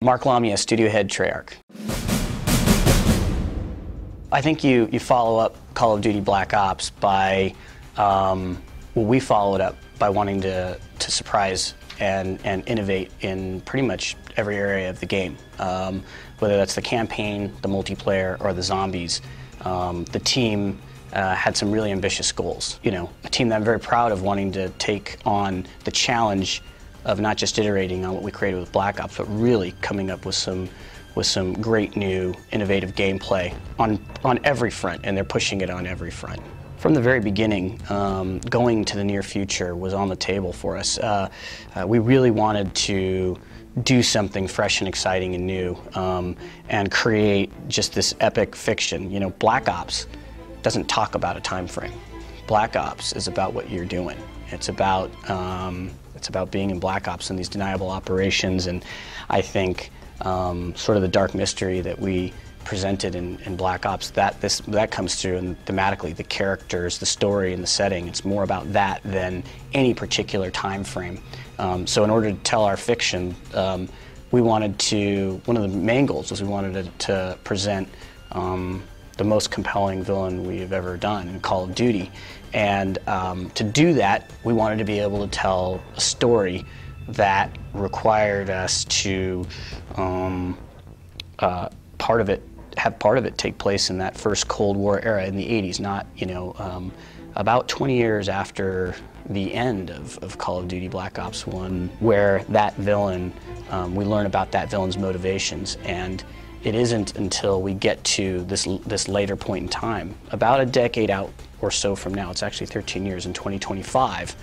Mark Lamia, studio head, Treyarch. I think you follow up Call of Duty Black Ops by, well, we followed up by wanting to surprise and innovate in pretty much every area of the game. Whether that's the campaign, the multiplayer, or the zombies. The team had some really ambitious goals. You know, a team that I'm very proud of, wanting to take on the challenge of not just iterating on what we created with Black Ops, but really coming up with some great new innovative gameplay on every front, and they're pushing it on every front. From the very beginning, going to the near future was on the table for us. We really wanted to do something fresh and exciting and new, and create just this epic fiction. You know, Black Ops doesn't talk about a time frame. Black Ops is about what you're doing. It's about being in Black Ops and these deniable operations, and I think sort of the dark mystery that we presented in Black Ops, that comes through, and thematically, the characters, the story, and the setting. It's more about that than any particular time frame. So in order to tell our fiction, we wanted to, one of the main goals was we wanted to present the most compelling villain we've ever done in Call of Duty. And to do that, we wanted to be able to tell a story that required us to have part of it take place in that first Cold War era in the 80s, not, you know, about 20 years after the end of Call of Duty Black Ops 1, where that villain, we learn about that villain's motivations. And it isn't until we get to this later point in time, about a decade out or so from now, it's actually 13 years in 2025,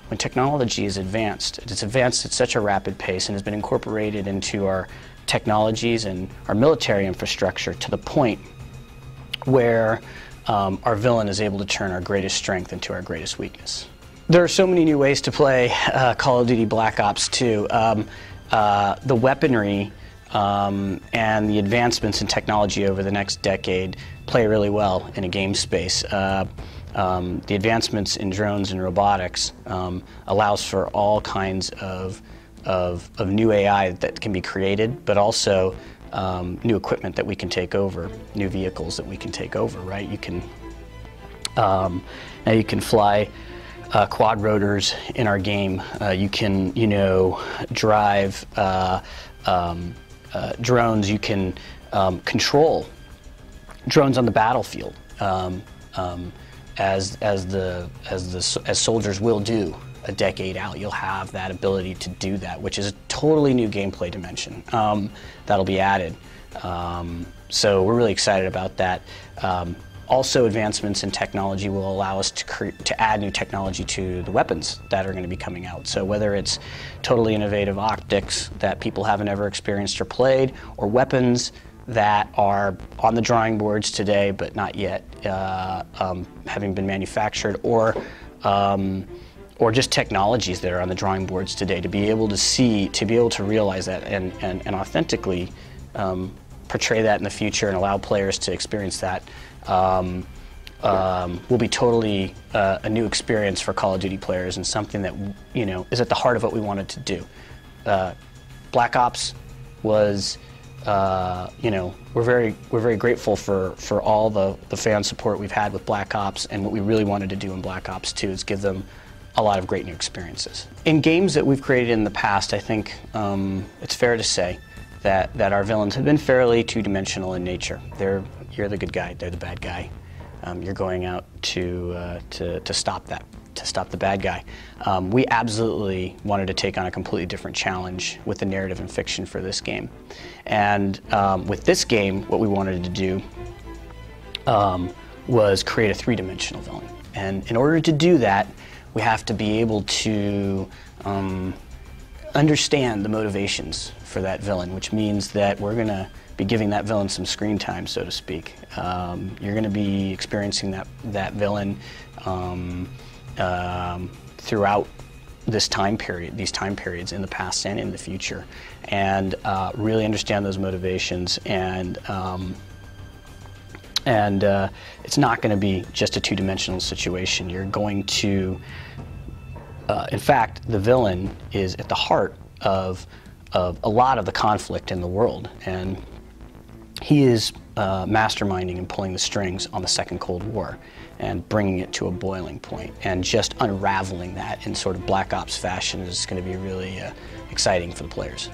when technology is advanced. It's advanced at such a rapid pace and has been incorporated into our technologies and our military infrastructure to the point where our villain is able to turn our greatest strength into our greatest weakness. There are so many new ways to play Call of Duty Black Ops 2. The weaponry and the advancements in technology over the next decade play really well in a game space. The advancements in drones and robotics allows for all kinds of new AI that can be created, but also new equipment that we can take over, new vehicles that we can take over, right? You can, now you can fly quadrotors in our game. You can, you know, drive drones. You can control drones on the battlefield, as soldiers will do a decade out. You'll have that ability to do that, which is a totally new gameplay dimension that'll be added. So we're really excited about that. Also, advancements in technology will allow us to add new technology to the weapons that are going to be coming out. So whether it's totally innovative optics that people haven't ever experienced or played, or weapons that are on the drawing boards today but not yet having been manufactured, or just technologies that are on the drawing boards today, to be able to see, to be able to realize that and authentically portray that in the future and allow players to experience that, will be totally a new experience for Call of Duty players, and something that, you know, is at the heart of what we wanted to do. Black Ops was, you know, we're very grateful for all the fan support we've had with Black Ops, and what we really wanted to do in Black Ops 2 is give them a lot of great new experiences. In games that we've created in the past, I think it's fair to say that our villains have been fairly two-dimensional in nature. You're the good guy, they're the bad guy. You're going out to stop the bad guy. We absolutely wanted to take on a completely different challenge with the narrative and fiction for this game. And with this game, what we wanted to do was create a three-dimensional villain. And in order to do that, we have to be able to understand the motivations for that villain, which means that we're going to be giving that villain some screen time, so to speak. You're going to be experiencing that villain throughout this time period, these time periods in the past and in the future, and really understand those motivations. And it's not going to be just a two-dimensional situation. You're going to, in fact, the villain is at the heart of a lot of the conflict in the world. And he is masterminding and pulling the strings on the second Cold War and bringing it to a boiling point, and just unraveling that in sort of Black Ops fashion is going to be really exciting for the players.